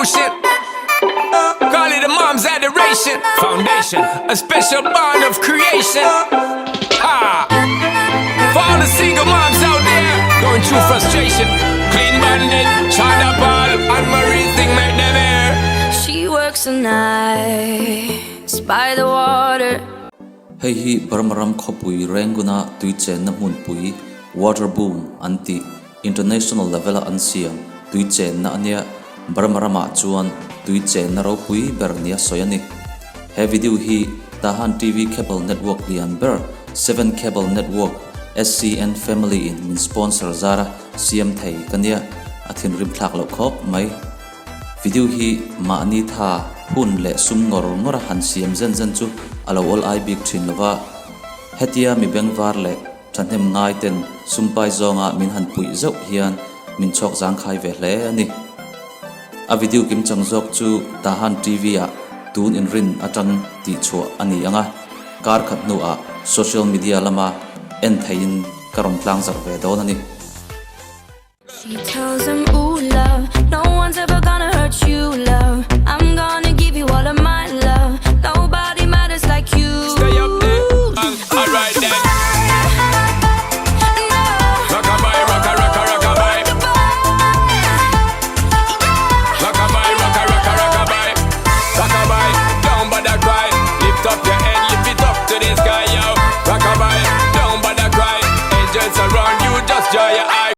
devotion. Call it a mom's adoration. Foundation, a special bond of creation. Ha! For all the single moms out there going through frustration. Clean bandit, China ball, and Marie thing make them air. She works the nights by the water. Hei hi Burma KHAWPUI renguna TUI CHENNA HMUNPUI water boom anti international level an siam TUI CHENNA ania Burma chuan TUI CHENNA ro pui bernia soyani he video hi Tahan TV cable network lian ber 7 cable network SCN family in min sponsor zara siam thei kania athin rim thlak lo khop mai video hi ma ani tha hun le sum ngor han siam zen chu alo all I big thin lova hetia mi bengwar le thanem ngai ten sumpai zonga min han pui zau hian min chok jang khai ve hle ani a video kim changjok chu Tahan TV a tun in rin atang ti chua ani anga kar khat nu a social media lama en thein karon tlang zar ve don ani She tells him, ooh, love